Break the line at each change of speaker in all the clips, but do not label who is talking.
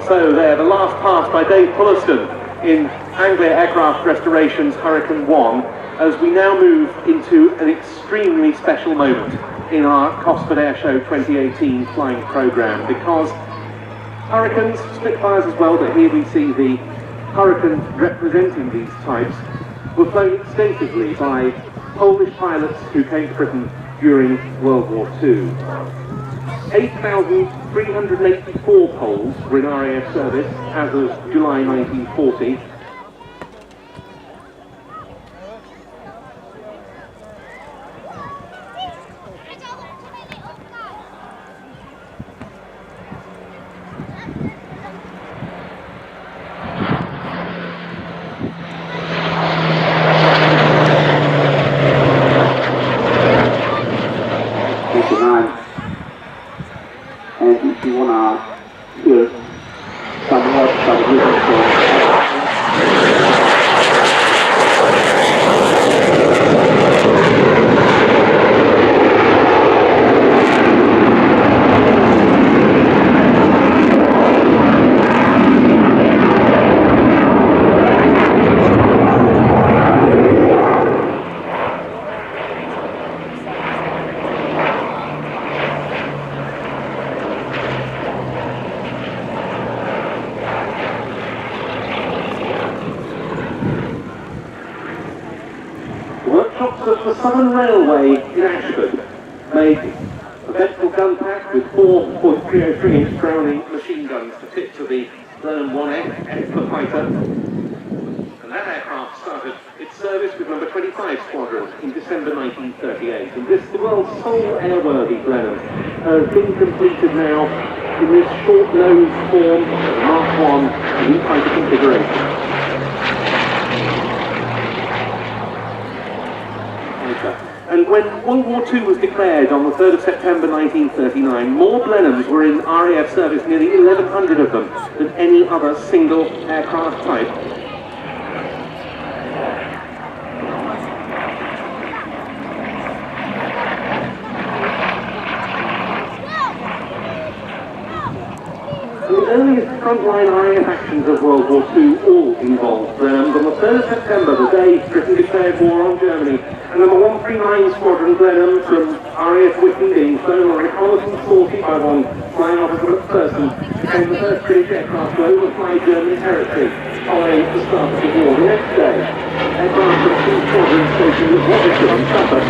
So there, the last pass by Dave Pulliston in Anglia Aircraft Restoration's Hurricane 1, as we now move into an extremely special moment in our Cosford Air Show 2018 flying programme, because Hurricanes, Spitfires as well, but here we see the Hurricane representing these types, were flown extensively by Polish pilots who came to Britain during World War II. 8,384 Poles were in RAF service as of July 1940.
And if you want to hear some words from
Workshops of the Southern Railway in Ashford made a vertical gun pack with 4.303-inch Browning machine guns to fit to the Blenheim 1F Expert fighter. And that aircraft started its service with number 25 Squadron in December 1938. And this, the world's sole airworthy Blenheim, has been completed now in this short-nosed form of Mark I elite fighter configuration. And when World War II was declared on the 3rd of September 1939, more Blenheims were in RAF service, nearly 1,100 of them, than any other single aircraft type. The earliest frontline RAF actions of World War II all involved Blenheims. On the 3rd of September, the day Britain declared war on Germany, and number 139 Squadron Blenheim from RAF Whitney being flown on a reconnaissance sortie by one flying officer McPherson became the first British aircraft to overfly German territory following the start of the war. The next day, aircraft from two squadrons stationed at Watersham in Suffolk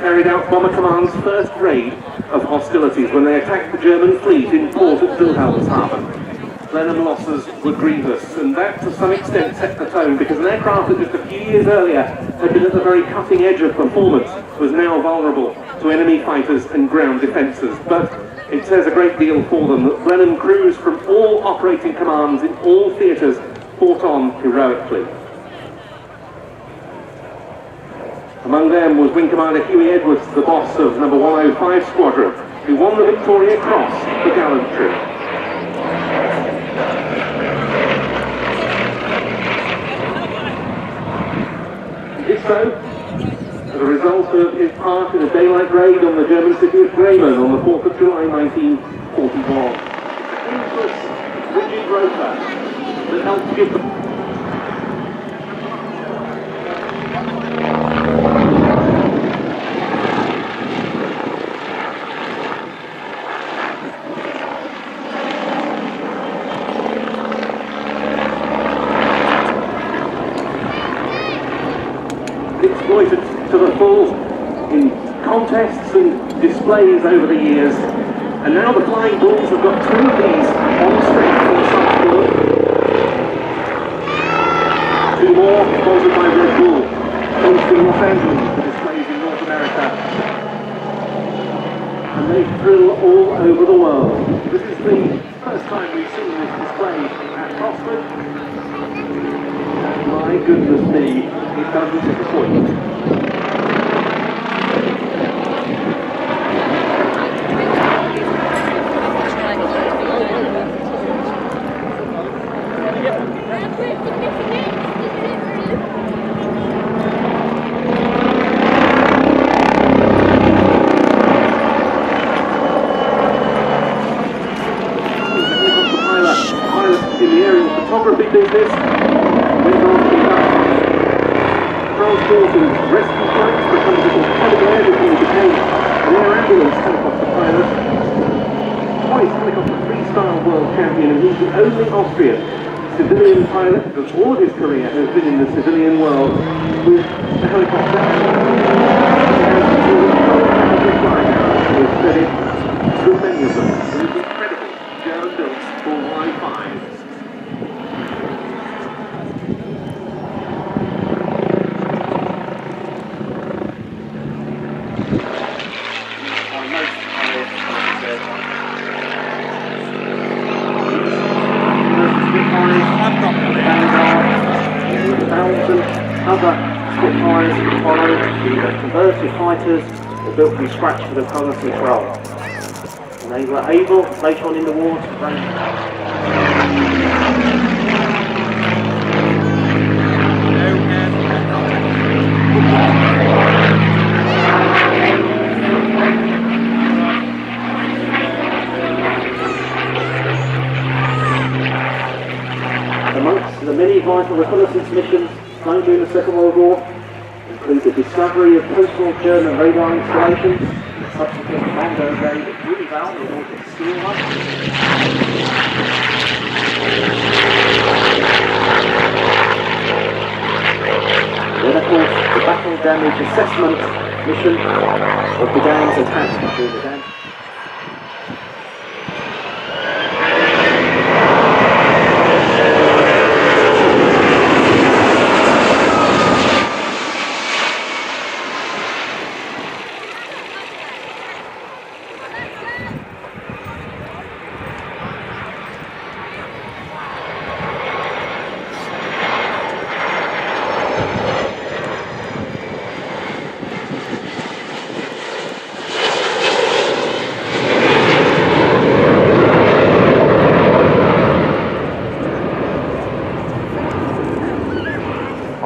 carried out Bomber Command's first raid of hostilities when they attacked the German fleet in port at Wilhelmshaven. Blenheim losses were grievous, and that to some extent set the tone, because an aircraft that just a few years earlier had been at the very cutting edge of performance was now vulnerable to enemy fighters and ground defences. But it says a great deal for them that Blenheim crews from all operating commands in all theatres fought on heroically. Among them was Wing Commander Huey Edwards, the boss of number 105 Squadron, who won the Victoria Cross for gallantry. He did so as a result of his part in a daylight raid on the German city of Bremen on the 4th of July 1941. A dangerous, rigid rotor that helped give the exploited to the full in contests and displays over the years, and now the Flying Bulls have got two of these on strength on Salzburg. Two more sponsored by Red Bull, based in Los Angeles for displays in North America, and they thrill all over the world. This is the first time we've seen this display at Cosford. My goodness me, it doesn't disappoint. use this. These are transporting rescue flights for a company called Legria before he became an air ambulance helicopter pilot. Twice helicopter freestyle world champion, and he's the only Austrian civilian pilot of all of his career who has been in the civilian world with a helicopter. We've studied through many of them. It is incredible. German-built for Y5. Other Spitfires that followed, the converted fighters were built from scratch for the colour control. And they were able, later on in the war, to bring amongst the many vital reconnaissance missions flown during the Second World War include the discovery of coastal German radar installations, the subsequent commando raid at Unival in order to steal one. Then, of course, the battle damage assessment mission of the gang's attack during the day.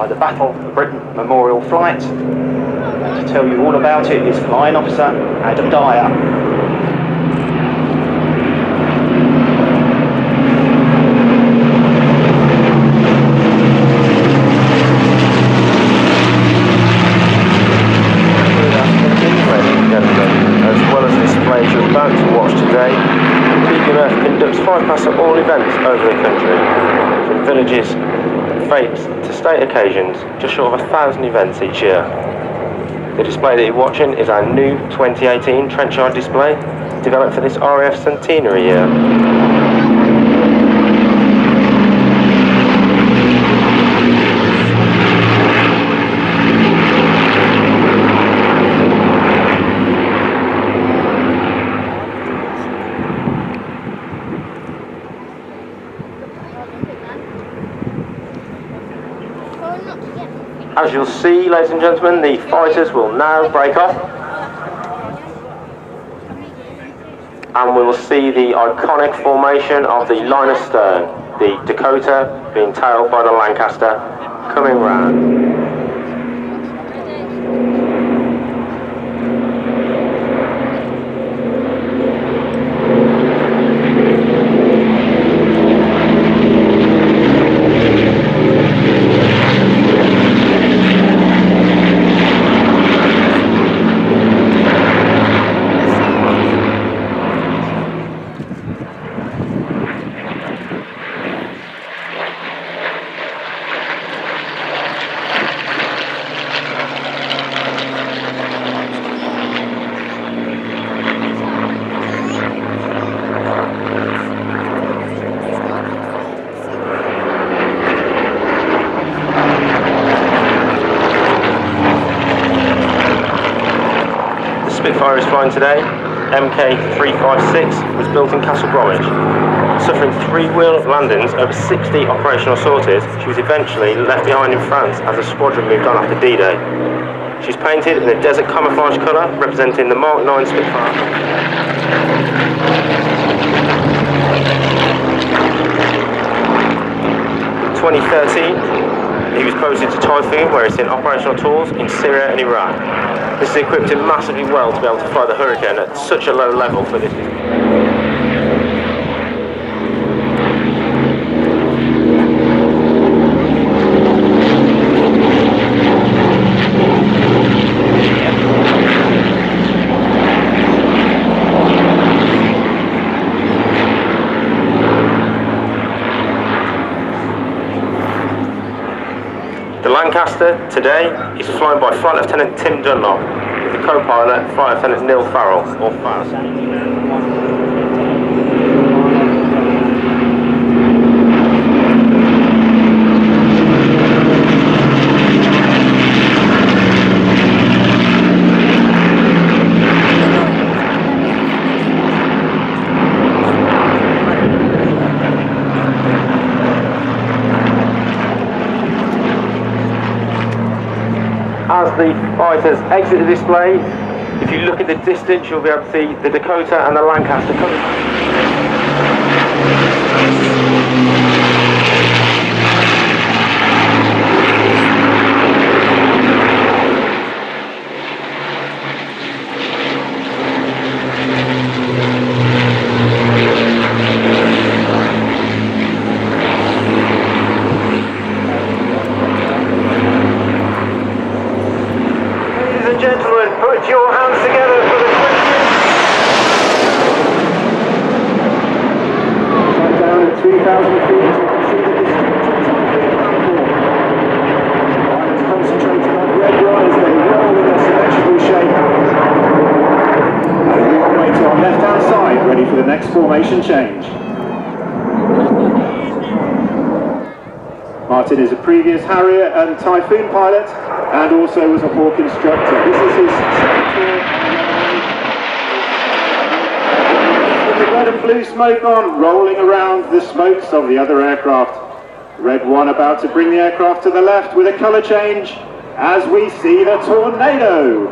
The Battle of Britain Memorial Flight. And to tell you all about it is Flying Officer Adam Dyer. As well as the displays you're about to watch today, Beacon Earth conducts flight past all events over the country, from villages, fates to state occasions, just short of 1,000 events each year. The display that you're watching is our new 2018 Trenchard display, developed for this RAF centenary year. As you'll see, ladies and gentlemen, the fighters will now break off, and we will see the iconic formation of the line astern, the Dakota being tailed by the Lancaster, coming round. Spitfire is flying today. MK356 was built in Castle Bromwich. Suffering 3-wheel landings over 60 operational sorties, she was eventually left behind in France as the squadron moved on after D-Day. She's painted in a desert camouflage colour representing the Mark 9 Spitfire. 2013, he was posted to Typhoon, where it's in operational tours in Syria and Iran. This has equipped him massively well to be able to fly the Hurricane at such a low level for this.
Today, he's flown by Flight Lieutenant Tim Dunlop, with the co-pilot, Flight Lieutenant Neil Farrell, or Faz. As the fighters exit the display, if you look at the distance, you'll be able to see the Dakota and the Lancaster coming. Gentlemen, put your hands together for the
Shut down at 3,000 feet. You can see the Pilots concentrating on red rise. They roll in a symmetrical shape. And we on way to our left-hand side, ready for the next formation change. Martin is a previous Harrier and Typhoon pilot, and also was a Hawk instructor. This is his second tour. With the red and blue smoke on, rolling around the smokes of the other aircraft. Red 1 about to bring the aircraft to the left with a colour change as we see the Tornado.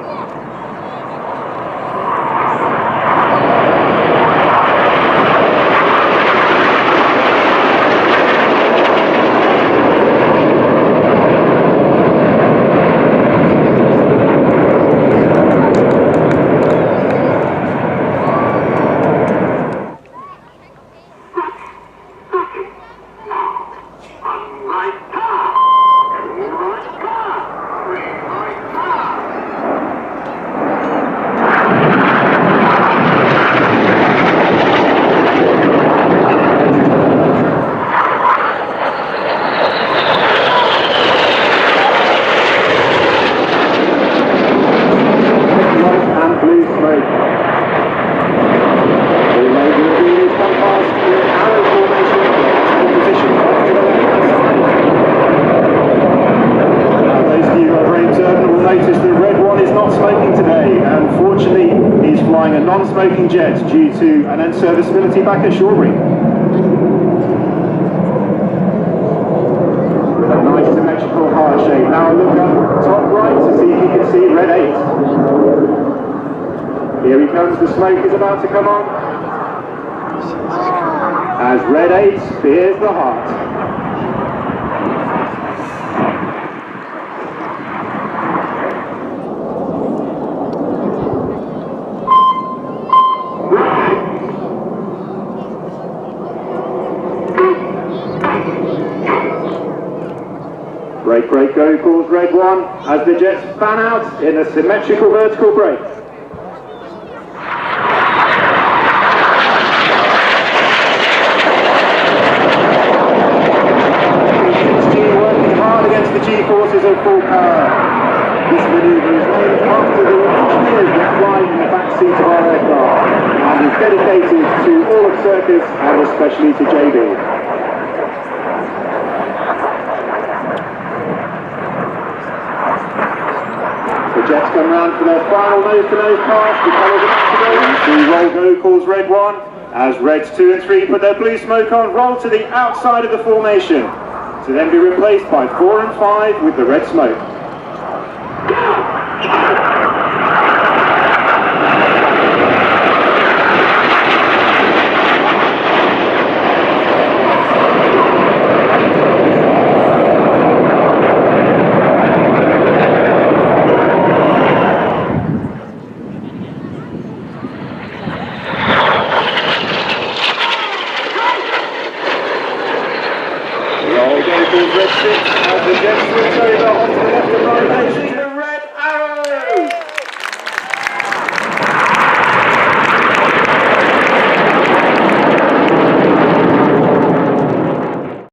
Non-smoking jet due to an unserviceability back at Shawbury. With a nice symmetrical heart shape. Now look up top right to see if you can see red 8. Here he comes, the smoke is about to come on. As red 8 spears the heart. Brake, brake, go, calls red 1 as the jets fan out in a symmetrical vertical brake. Working hard against the G-forces of full power. This manoeuvre is named after the engineers that fly in the back seat of our aircraft and is dedicated to all of Circus and especially to JB. The jets come round for their final nose-to-nose pass. The colours are about to go. The roll go calls red 1 as reds 2 and 3 put their blue smoke on, roll to the outside of the formation to then be replaced by 4 and 5 with the red smoke. Red 6 as the jets switch over.